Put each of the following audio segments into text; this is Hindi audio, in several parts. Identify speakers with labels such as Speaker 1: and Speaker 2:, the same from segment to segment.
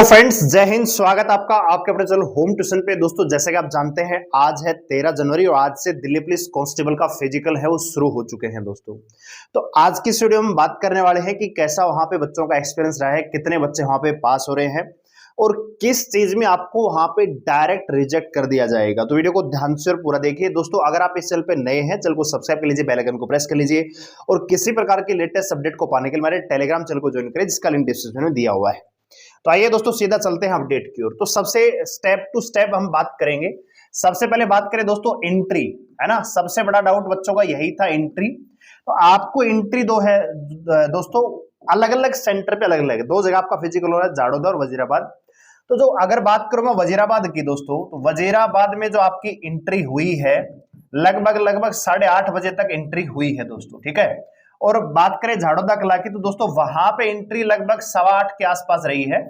Speaker 1: तो फ्रेंड्स, जय हिंद। स्वागत आपका आपके अपने चैनल होम ट्यूशन पे। दोस्तों, जैसे कि आप जानते हैं, आज है 13 जनवरी और आज से दिल्ली पुलिस कांस्टेबल का फिजिकल है वो शुरू हो चुके हैं। दोस्तों, तो आज की इस वीडियो में बात करने वाले हैं कि कैसा वहां पे बच्चों का एक्सपीरियंस रहा है, कितने बच्चे वहां पे पास हो रहे हैं और किस चीज में आपको वहां पे डायरेक्ट रिजेक्ट कर दिया जाएगा। तो वीडियो को ध्यान से और पूरा देखिए। दोस्तों, अगर आप इस चैनल पे नए हैं, चैनल को सब्सक्राइब कर लीजिए, बेल आइकन को प्रेस कर लीजिए और किसी प्रकार की लेटेस्ट अपडेट को पाने के लिए हमारे टेलीग्राम चैनल को ज्वाइन करें, जिसका लिंक डिस्क्रिप्शन में दिया हुआ है। तो आइए दोस्तों, सीधा चलते हैं अपडेट की ओर। तो सबसे स्टेप टू स्टेप हम बात करेंगे। सबसे पहले बात करें दोस्तों एंट्री, है ना। सबसे बड़ा डाउट बच्चों का यही था, एंट्री। तो आपको एंट्री दो है दोस्तों, अलग अलग सेंटर पे अलग अलग दो जगह आपका फिजिकल हो रहा है, जाडोदा और वजीराबाद। तो जो अगर बात करूं मैं वजीराबाद की दोस्तों, तो वजीराबाद में जो आपकी एंट्री हुई है लगभग 8:30 बजे तक एंट्री हुई है दोस्तों, ठीक है। और बात करें झाड़ोदा कला की, तो दोस्तों वहां पे एंट्री लगभग 8:15 के आसपास रही है।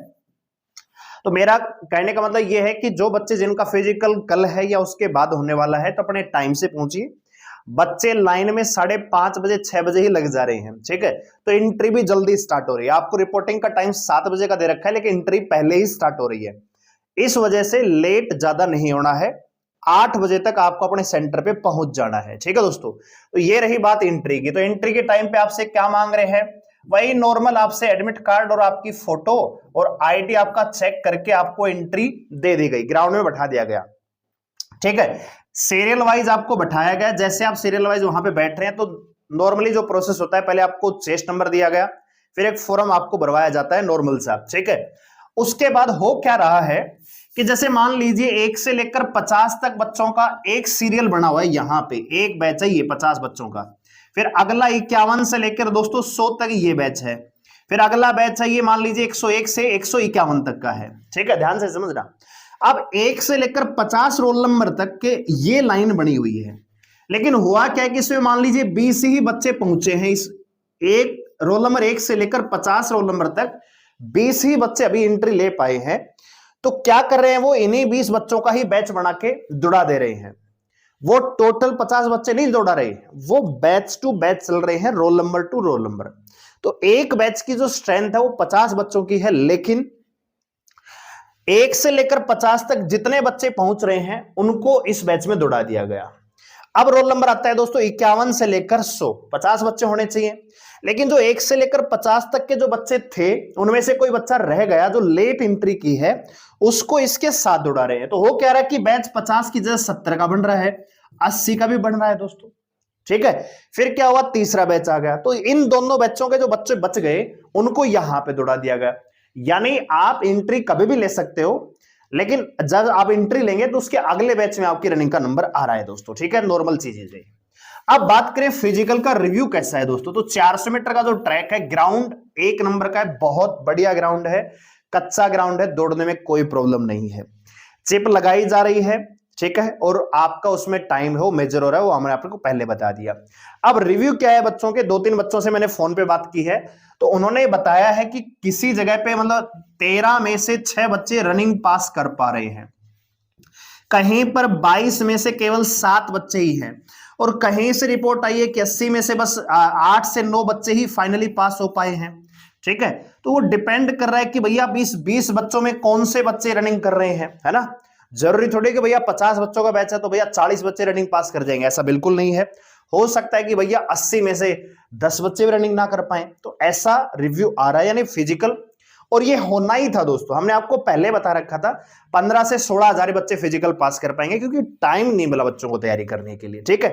Speaker 1: तो मेरा कहने का मतलब यह है कि जो बच्चे जिनका फिजिकल कल है या उसके बाद होने वाला है, तो अपने टाइम से पहुंचिए। बच्चे लाइन में 5:30 बजे 6 बजे ही लग जा रहे हैं, ठीक है। तो एंट्री भी जल्दी स्टार्ट हो रही है। आपको रिपोर्टिंग का टाइम 7 बजे का दे रखा है, लेकिन एंट्री पहले ही स्टार्ट हो रही है। इस वजह से लेट ज्यादा नहीं होना है। 8 बजे तक आपको अपने सेंटर पे पहुंच जाना है, ठीक है दोस्तों। तो ये रही बात एंट्री की। तो एंट्री के टाइम पे आपसे क्या मांग रहे हैं? वही नॉर्मल, आपसे एडमिट कार्ड और आपकी फोटो और आईडी आपका चेक करके आपको एंट्री दे दी गई, ग्राउंड में बैठा दिया गया, ठीक है। सीरियल वाइज आपको बैठाया गया। जैसे आप सीरियल वाइज वहां पे बैठ रहे हैं, तो नॉर्मली जो प्रोसेस होता है, पहले आपको चेस्ट नंबर दिया गया, फिर एक फॉर्म आपको भरवाया जाता है नॉर्मल सा, ठीक है। उसके बाद हो क्या रहा है कि जैसे मान लीजिए 1 से लेकर 50 तक बच्चों का एक सीरियल बना हुआ है, यहां पे एक बैच है ये 50 बच्चों का। फिर अगला 51 से लेकर दोस्तों 100 तक ये बैच है। फिर अगला बैच है ये मान लीजिए 101 से 151 तक का है, ठीक है। ध्यान से समझना। अब 1 से लेकर 50 रोल नंबर तक के ये लाइन बनी हुई है, लेकिन हुआ क्या है कि इसमें मान लीजिए 20 ही बच्चे पहुंचे हैं। इस एक रोल नंबर 1 से लेकर 50 रोल नंबर तक 20 ही बच्चे अभी एंट्री ले पाए हैं। तो क्या कर रहे हैं, वो इन्हीं 20 बच्चों का ही बैच बना के जुड़ा दे रहे हैं। वो टोटल 50 बच्चे नहीं जोड़ा रहे, वो बैच टू बैच चल रहे हैं, roll number two roll number. तो एक बैच की जो स्ट्रेंथ है वो 50 बच्चों की है, लेकिन 1 से लेकर 50 तक जितने बच्चे पहुंच रहे हैं उनको इस बैच में दौड़ा दिया गया। अब रोल नंबर आता है दोस्तों 51 से लेकर 100, 50 बच्चे होने चाहिए, लेकिन जो 1 से लेकर 50 तक के जो बच्चे थे, उनमें से कोई बच्चा रह गया जो लेट एंट्री की है, उसको इसके साथ दौड़ा रहे हैं। तो हो क्या रहा है कि बैच 50 की जगह 70 का बन रहा है, 80 का भी बन रहा है दोस्तों, ठीक है। फिर क्या हुआ, तीसरा बैच आ गया। तो इन दोनों बैचों के जो बच्चे बच गए उनको यहां पे दौड़ा दिया गया। यानी आप एंट्री कभी भी ले सकते हो, लेकिन जब आप एंट्री लेंगे तो उसके अगले बैच में आपकी रनिंग का नंबर आ रहा है दोस्तों, ठीक है। नॉर्मल चीजें। अब बात करें फिजिकल का रिव्यू कैसा है दोस्तों, तो 400 मीटर का जो ट्रैक है, ग्राउंड 1 नंबर का है, बहुत बढ़िया ग्राउंड है, कच्चा ग्राउंड है, दौड़ने में कोई प्रॉब्लम नहीं है। चिप लगाई जा रही है, ठीक है, और आपका उसमें टाइम है वो मेजर हो रहा है, वो हमने आपको पहले बता दिया। अब रिव्यू क्या है बच्चों के, 2-3 बच्चों से मैंने फोन पे बात की है, तो उन्होंने बताया है कि किसी जगह पे मतलब 13 में से 6 बच्चे रनिंग पास कर पा रहे हैं, कहीं पर 22 में से केवल 7 बच्चे ही हैं, और कहीं से रिपोर्ट आई है कि 80 में से बस 8 से 9 बच्चे ही फाइनली पास हो पाए हैं, ठीक है। तो वो डिपेंड कर रहा है कि भैया 20 बच्चों में कौन से बच्चे रनिंग कर रहे हैं, है ना। जरूरी थोड़ी कि भैया 50 बच्चों का बैच है तो भैया 40 बच्चे रनिंग पास कर जाएंगे, ऐसा बिल्कुल नहीं है। हो सकता है कि भैया 80 में से 10 बच्चे भी रनिंग ना कर पाए। तो ऐसा रिव्यू आ रहा है, यानी फिजिकल, और ये होना ही था दोस्तों। हमने आपको पहले बता रखा था 15 से 16 हजार बच्चे फिजिकल पास कर पाएंगे, क्योंकि टाइम नहीं मिला बच्चों को तैयारी करने के लिए, ठीक है।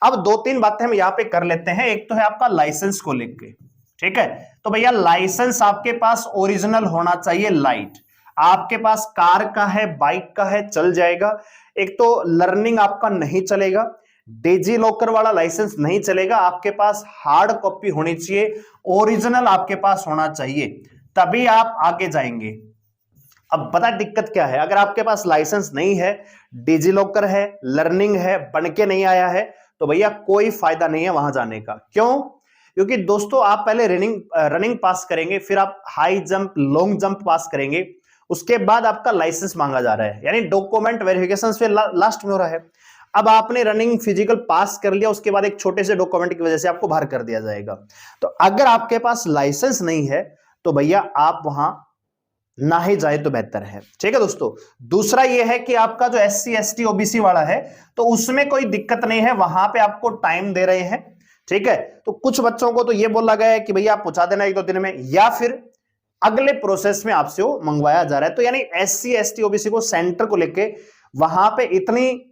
Speaker 1: अब 2-3 बातें हम यहां पे कर लेते हैं। एक तो है आपका लाइसेंस को लेके, ठीक है। तो भैया लाइसेंस आपके पास ओरिजिनल होना चाहिए, लाइट। आपके पास कार का है, बाइक का है, चल जाएगा। एक तो लर्निंग आपका नहीं चलेगा, डिजी लॉकर वाला लाइसेंस नहीं चलेगा। आपके पास हार्ड कॉपी होनी चाहिए, ओरिजिनल आपके पास होना चाहिए, तभी आप आगे जाएंगे। अब पता दिक्कत क्या है, अगर आपके पास लाइसेंस नहीं है, डिजी लॉकर है, लर्निंग है, बन के नहीं आया है, तो भैया कोई फायदा नहीं है वहां जाने का। क्यों? क्योंकि दोस्तों आप पहले रनिंग पास करेंगे, फिर आप हाई जंप, लॉन्ग जंप पास करेंगे, उसके बाद आपका लाइसेंस मांगा जा रहा है, यानी डॉक्यूमेंट वेरिफिकेशन फिर लास्ट में हो रहा है। अब आपने रनिंग फिजिकल पास कर लिया, उसके बाद एक छोटे से डॉक्यूमेंट की वजह से आपको बाहर कर दिया जाएगा। तो अगर आपके पास लाइसेंस नहीं है तो भैया आप वहां ना ही जाए तो बेहतर है। ठीक है दोस्तों। दूसरा ये है कि आपका जो SC ST OBC वाला है तो उसमें कोई दिक्कत नहीं है, वहां पे आपको टाइम दे रहे हैं। ठीक है, तो कुछ बच्चों को तो ये बोला गया है कि भैया आप पहुंचा देना 1-2 दिन में, या फिर अगले प्रोसेस में आपसे वो मंगवाया जा रहा है। तो यानी SC ST OBC को सेंटर को लेके वहां पे इतनी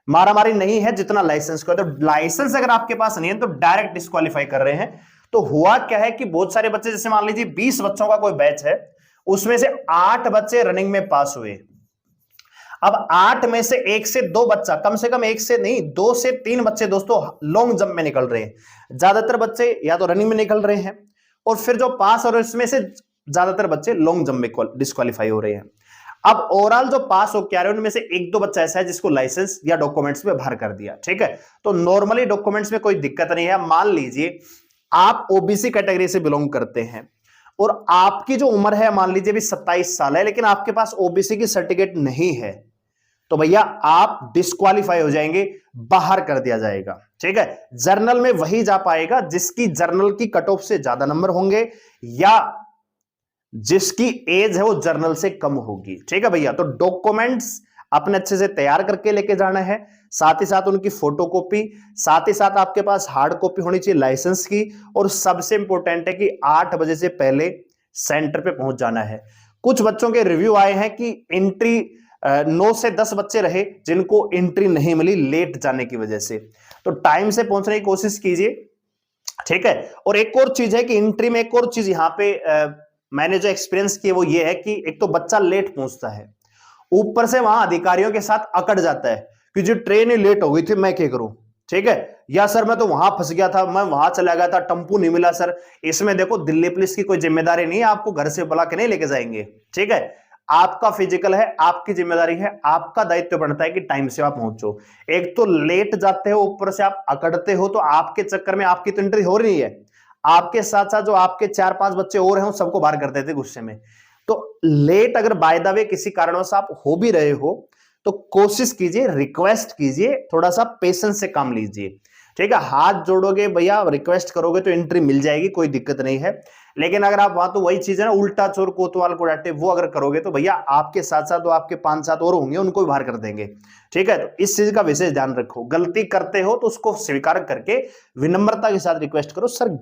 Speaker 1: मारामारी नहीं है जितना लाइसेंस का। तो लाइसेंस अगर आपके पास नहीं है तो डायरेक्ट डिस्क्वालीफाई कर रहे हैं। तो हुआ क्या है कि बहुत सारे बच्चे, जैसे मान लीजिए 20 बच्चों का कोई बैच है, उसमें से 8 बच्चे रनिंग में पास हुए। अब 8 में से 1 से 2 बच्चा, कम से कम 1 से नहीं 2 से 3 बच्चे दोस्तों लॉन्ग जंप में निकल रहे हैं। ज्यादातर बच्चे या तो रनिंग में निकल रहे हैं, और फिर जो पास और इसमें से ज्यादातर बच्चे लॉन्ग जंप में डिस्क्वालीफाई हो रहे हैं। अब ओवरऑल जो पास होकर आ रहे हैं उनमें से 1-2 बच्चा ऐसा है जिसको लाइसेंस या डॉक्यूमेंट्स में भर कर दिया। ठीक है, तो नॉर्मली डॉक्यूमेंट्स में कोई दिक्कत नहीं है। मान लीजिए आप ओबीसी कैटेगरी से बिलोंग करते हैं और आपकी जो उम्र है मान लीजिए भी 27 साल है, लेकिन आपके पास ओबीसी की सर्टिफिकेट नहीं है, तो भैया आप डिस्क्वालीफाई हो जाएंगे, बाहर कर दिया जाएगा। ठीक है, जर्नल में वही जा पाएगा जिसकी जर्नल की कट ऑफ से ज्यादा नंबर होंगे या जिसकी एज है वो जर्नल से कम होगी। ठीक है भैया, तो डॉक्यूमेंट्स अपने अच्छे से तैयार करके लेके जाना है, साथ ही साथ उनकी फोटोकॉपी, साथ ही साथ आपके पास हार्ड कॉपी होनी चाहिए लाइसेंस की, और सबसे इंपॉर्टेंट है कि 8 बजे से पहले सेंटर पे पहुंच जाना है। कुछ बच्चों के रिव्यू आए हैं कि एंट्री 9 से 10 बच्चे रहे जिनको एंट्री नहीं मिली लेट जाने की वजह से। तो टाइम से पहुंचने की कोशिश कीजिए। ठीक है, और एक और चीज है कि एंट्री में एक और चीज यहां पे मैंने जो एक्सपीरियंस किया वो ये है कि एक तो बच्चा लेट पहुंचता है, ऊपर से वहां अधिकारियों के साथ अकड़ जाता है कि जो ट्रेन ही लेट हो गई थी मैं क्या करूं। ठीक है, या सर मैं तो वहां फंस गया था, मैं वहां चला गया था, टेम्पू नहीं मिला सर। इसमें देखो दिल्ली पुलिस की कोई जिम्मेदारी नहीं है, आपको घर से बुला के नहीं लेके जाएंगे। ठीक है, आपका फिजिकल है, आपकी जिम्मेदारी है, आपका दायित्व बनता है कि टाइम से आप पहुंचो। एक तो लेट जाते हो, ऊपर से आप अकड़ते हो, तो आपके चक्कर में आपकी तो एंट्री हो रही है, आपके साथ साथ जो आपके 4-5 बच्चे और हैं सबको बाहर कर देते गुस्से में। तो लेट अगर बाय द वे किसी कारणवश आप हो भी रहे हो तो कोशिश कीजिए, रिक्वेस्ट कीजिए, थोड़ा सा पेशेंस से काम लीजिए। ठीक है, हाथ जोड़ोगे भैया, रिक्वेस्ट करोगे तो एंट्री मिल जाएगी, कोई दिक्कत नहीं है। लेकिन अगर आप वहां तो वही चीज है ना, उल्टा चोर कोतवाल को डांटे, वो अगर करोगे तो भैया आपके साथ साथ तो आपके 5-7 और होंगे, उनको भी बाहर कर देंगे। ठीक है, तो इस चीज का विशेष ध्यान रखो। गलती करते हो तो उसको स्वीकार करके विनम्रता के साथ रिक्वेस्ट करो, सर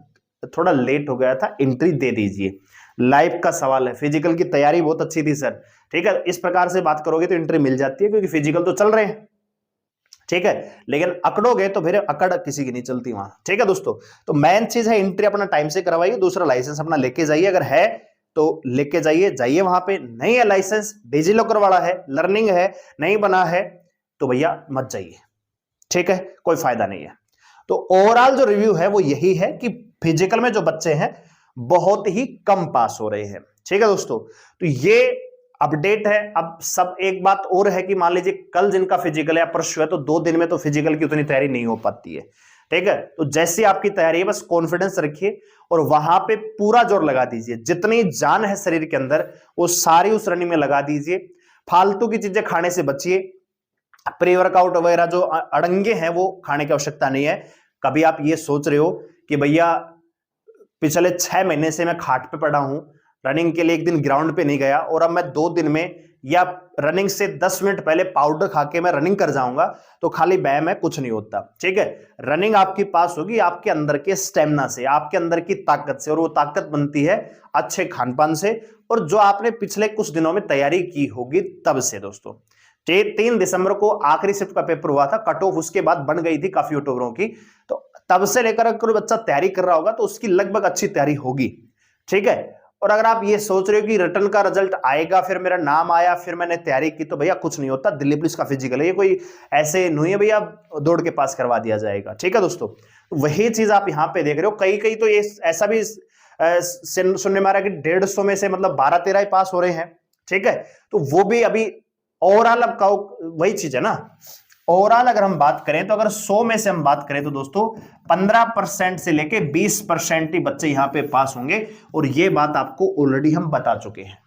Speaker 1: थोड़ा लेट हो गया था, एंट्री दे दीजिए, लाइफ का सवाल है, फिजिकल की तैयारी बहुत अच्छी थी सर। ठीक है, इस प्रकार से बात करोगे तो एंट्री मिल जाती है, क्योंकि फिजिकल तो चल रहे हैं। ठीक है, लेकिन अकड़ोगे तो फिर अकड़ किसी की नहीं चलती वहां। ठीक है दोस्तों, तो मेन चीज है एंट्री अपना टाइम से करवाइए, दूसरा लाइसेंस अपना लेके जाइए, अगर है तो लेके जाइए वहां पे। नहीं है लाइसेंस, डिजी लॉकर वाला है, लर्निंग है, नहीं बना है तो भैया मत जाइए। ठीक है, कोई फायदा नहीं है। तो ओवरऑल जो रिव्यू है वो यही है कि फिजिकल में जो बच्चे हैं बहुत ही कम पास हो रहे हैं। ठीक है दोस्तों, तो ये अपडेट है। अब सब एक बात और है कि मान लीजिए कल जिनका फिजिकल है या परसों है, तो 2 दिन में तो फिजिकल की उतनी तैयारी नहीं हो पाती है। ठीक है, तो जैसी आपकी तैयारी है बस कॉन्फिडेंस रखिए और वहां पे पूरा जोर लगा दीजिए, जितनी जान है शरीर के अंदर वो सारी उस रनिंग में लगा दीजिए। फालतू की चीजें खाने से बचिए, प्री वर्कआउट वगैरह जो अड़ंगे हैं वो खाने की आवश्यकता नहीं है। कभी आप ये सोच रहे हो कि भैया पिछले 6 महीने से मैं खाट पे पड़ा हूं, रनिंग के लिए एक दिन ग्राउंड पे नहीं गया, और अब मैं 2 दिन में या रनिंग से 10 मिनट पहले पाउडर खा के मैं रनिंग कर जाऊंगा तो खाली व्यायाम है, कुछ नहीं होता। ठीक है, रनिंग आपकी पास होगी आपके अंदर के स्टेमिना से, आपके अंदर की ताकत से, और वो ताकत बनती है अच्छे खान-पान से और जो आपने पिछले कुछ दिनों में तैयारी की होगी तब से। दोस्तों 3 दिसंबर को आखिरी शिफ्ट का पेपर हुआ था, कट ऑफ उसके बाद बन गई थी काफी अक्टूबरों की, तो तब से लेकर अगर कोई बच्चा तैयारी कर रहा होगा तो उसकी लगभग अच्छी तैयारी होगी। ठीक है, और अगर आप ये सोच रहे हो कि रिटर्न का रिजल्ट आएगा फिर मेरा नाम आया फिर मैंने तैयारी की, तो भैया कुछ नहीं होता। दिल्ली पुलिस का फिजिकल है, ये कोई ऐसे नहीं है भैया दौड़ के पास करवा दिया जाएगा। ठीक है दोस्तों, वही चीज आप यहाँ पे देख रहे हो। कई तो ये ऐसा भी सुनने में आ रहा है कि 150 में से मतलब 12-13 ही पास हो रहे हैं। ठीक है, तो वो भी अभी ओवरऑल अब वही चीज है ना, ओवरऑल अगर हम बात करें तो अगर 100 में से हम बात करें तो दोस्तों 15% से लेके 20% ही बच्चे यहां पे पास होंगे, और ये बात आपको ऑलरेडी हम बता चुके हैं।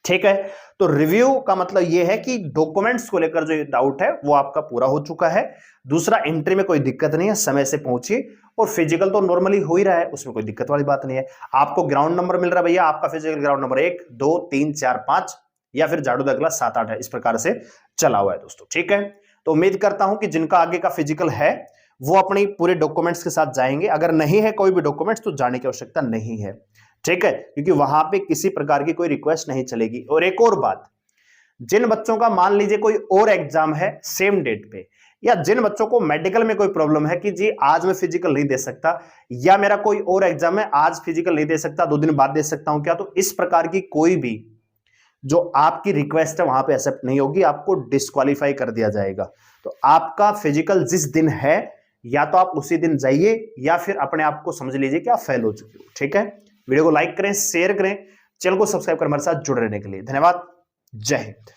Speaker 1: ठीक है। तो रिव्यू का मतलब यह है कि डॉक्यूमेंट्स को लेकर जो डाउट है वो आपका पूरा हो चुका है। दूसरा, एंट्री में कोई दिक्कत नहीं है, समय से पहुंचिए। और फिजिकल तो नॉर्मली हो ही रहा है, उसमें कोई दिक्कत वाली बात नहीं है। आपको ग्राउंड नंबर मिल रहा है भैया, आपका फिजिकल ग्राउंड नंबर 1 2 3 4 5 या फिर झाड़ू द क्लास 7 8 है, इस प्रकार से चला हुआ है दोस्तों। ठीक है, तो उम्मीद करता हूं कि जिनका आगे का फिजिकल है वो अपनी पूरे डॉक्यूमेंट्स के साथ जाएंगे। अगर नहीं है कोई भी डॉक्यूमेंट्स तो जाने की आवश्यकता नहीं है। ठीक है, क्योंकि वहां पे किसी प्रकार की कोई रिक्वेस्ट नहीं चलेगी। और एक और बात, जिन बच्चों का मान लीजिए कोई और एग्जाम है सेम डेट पे, या जिन बच्चों को मेडिकल में कोई प्रॉब्लम है कि जी आज मैं फिजिकल नहीं दे सकता, या मेरा कोई और एग्जाम है आज फिजिकल नहीं दे सकता, 2 दिन बाद दे सकता हूं क्या, तो इस प्रकार की कोई भी जो आपकी रिक्वेस्ट है वहां पे एक्सेप्ट नहीं होगी, आपको डिस्क्वालीफाई कर दिया जाएगा। तो आपका फिजिकल जिस दिन है या तो आप उसी दिन जाइए या फिर अपने आप को समझ लीजिए कि आप फेल हो चुके हो। ठीक है, वीडियो को लाइक करें, शेयर करें, चैनल को सब्सक्राइब कर हमारे साथ जुड़े रहने के लिए धन्यवाद। जय हिंद।